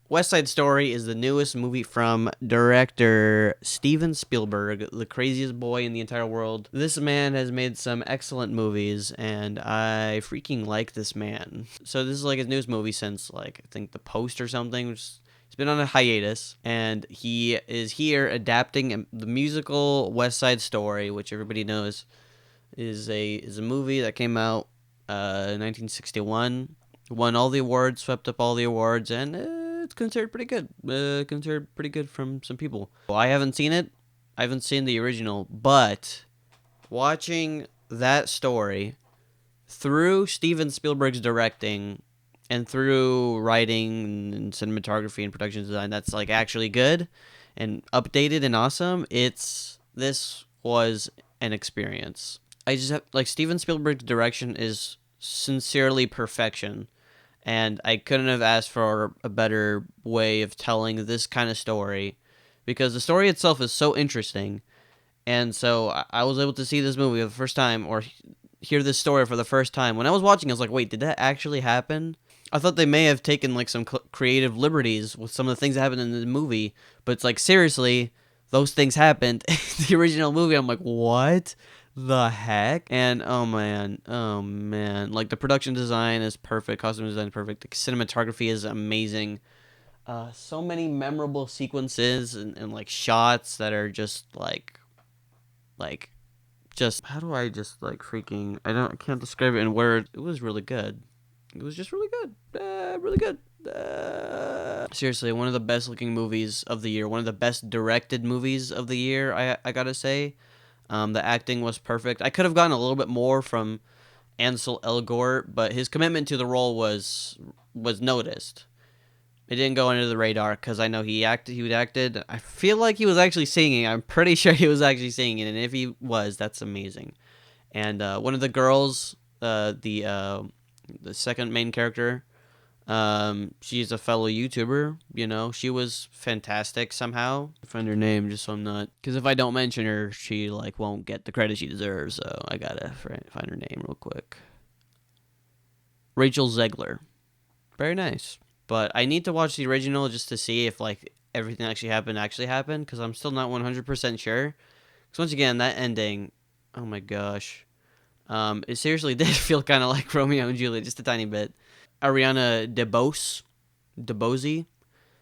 West Side Story is the newest movie from director Steven Spielberg, the craziest boy in the entire world. This man has made some excellent movies, and I freaking like this man. So this is like his newest movie since like I think The Post or something. He's been on a hiatus, and he is here adapting the musical West Side Story, which everybody knows is a movie that came out in 1961, won all the awards, swept up all the awards, and it's considered pretty good. Considered pretty good from some people. Well, I haven't seen it. I haven't seen the original, but watching that story through Steven Spielberg's directing and through writing and cinematography and production design that's like actually good and updated and awesome, this was an experience. I just have, like, Steven Spielberg's direction is sincerely perfection, and I couldn't have asked for a better way of telling this kind of story, because the story itself is so interesting, and so I was able to see this movie for the first time, or hear this story for the first time. When I was watching, I was like, wait, did that actually happen? I thought they may have taken like some creative liberties with some of the things that happened in the movie, but it's like, seriously, those things happened in the original movie. I'm like, what the heck? And oh man, like the production design is perfect, costume design is perfect, the cinematography is amazing. So many memorable sequences and like shots that are just like just how do I just like freaking I can't describe it in words. It was really good. It was just really good. Really good. Seriously, one of the best looking movies of the year. One of the best directed movies of the year, I gotta say. The acting was perfect. I could have gotten a little bit more from Ansel Elgort, but his commitment to the role was noticed. It didn't go under the radar because I know he acted. I feel like he was actually singing. I'm pretty sure he was actually singing, and if he was, that's amazing. And one of the girls, the second main character, she's a fellow YouTuber. You know, she was fantastic somehow. I'll find her name just so I'm not, because if I don't mention her, she like won't get the credit she deserves. So I gotta find her name real quick. Rachel Zegler. Very nice. But I need to watch the original just to see if like everything actually happened, because I'm still not 100% sure. Because once again, that ending, oh my gosh, it seriously did feel kind of like Romeo and Juliet, just a tiny bit. Ariana DeBose,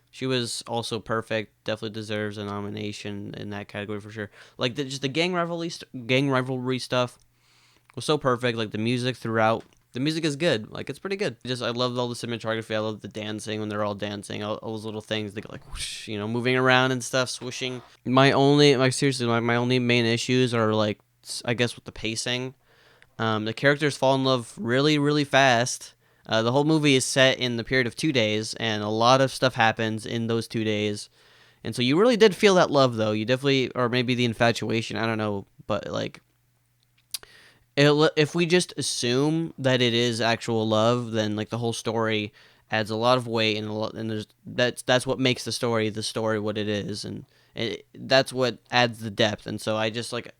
she was also perfect. Definitely deserves a nomination in that category for sure. Like just the gang rivalry stuff was so perfect. Like the music throughout. The music is good. Like, it's pretty good. I loved all the cinematography. I love the dancing when they're all dancing. All those little things. They go like, whoosh, moving around and stuff, swooshing. My only main issues are like, I guess, with the pacing. The characters fall in love really, really fast. The whole movie is set in the period of 2 days, and a lot of stuff happens in those 2 days. And so you really did feel that love, though. You definitely, or maybe the infatuation. I don't know, but like, if we just assume that it is actual love, then like the whole story adds a lot of weight, and that's what makes the story what it is, and that's what adds the depth. And so I just like,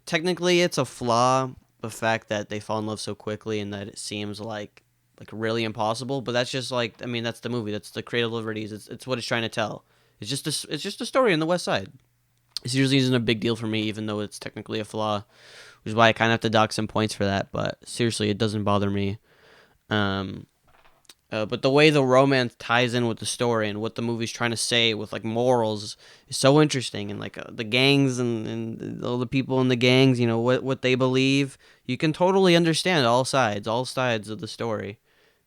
technically it's a flaw, the fact that they fall in love so quickly and that it seems like really impossible. But that's just like, I mean, that's the movie, that's the creative liberties. It's what it's trying to tell. It's just a story in the West Side. It usually isn't a big deal for me, even though it's technically a flaw, which is why I kind of have to dock some points for that. But seriously, it doesn't bother me. But the way the romance ties in with the story and what the movie's trying to say with like morals is so interesting. And like the gangs and all the people in the gangs, what they believe, you can totally understand all sides of the story.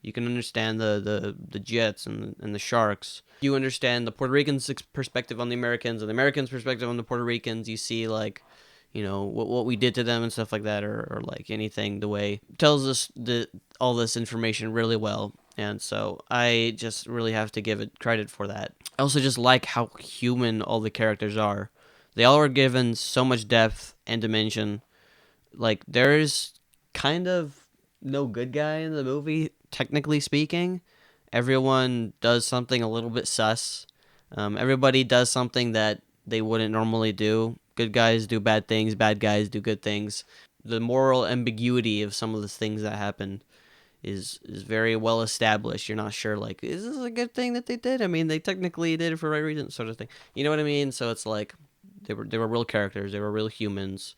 You can understand the Jets and the Sharks. You understand the Puerto Ricans' perspective on the Americans and the Americans' perspective on the Puerto Ricans. You see like, what we did to them and stuff like that, or like anything. The way it tells us all this information really well. And so I just really have to give it credit for that. I also just like how human all the characters are. They all are given so much depth and dimension. Like, there's kind of no good guy in the movie, technically speaking. Everyone does something a little bit sus. Everybody does something that they wouldn't normally do. Good guys do bad things, bad guys do good things. The moral ambiguity of some of the things that happen is very well established. You're not sure, like, is this a good thing that they did? I mean, they technically did it for the right reason, sort of thing. You know what I mean? So it's like they were real characters. They were real humans.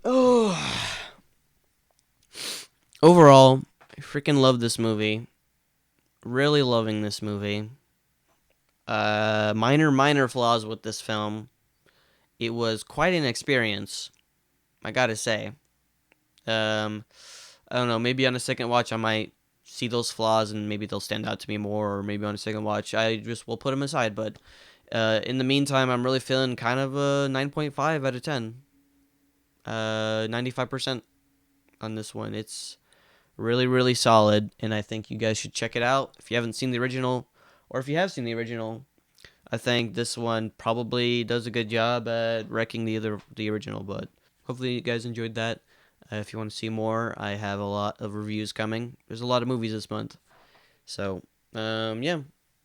Oh, overall, I freaking love this movie. Really loving this movie. Minor flaws with this film. It was quite an experience, I gotta say. Um, I don't know. Maybe on a second watch, I might see those flaws and maybe they'll stand out to me more. Or maybe on a second watch, I just will put them aside. But in the meantime, I'm really feeling kind of a 9.5 out of 10. 95% on this one. It's really, really solid, and I think you guys should check it out if you haven't seen the original, or if you have seen the original. I think this one probably does a good job at wrecking the original, but hopefully you guys enjoyed that. If you want to see more, I have a lot of reviews coming. There's a lot of movies this month. So, yeah.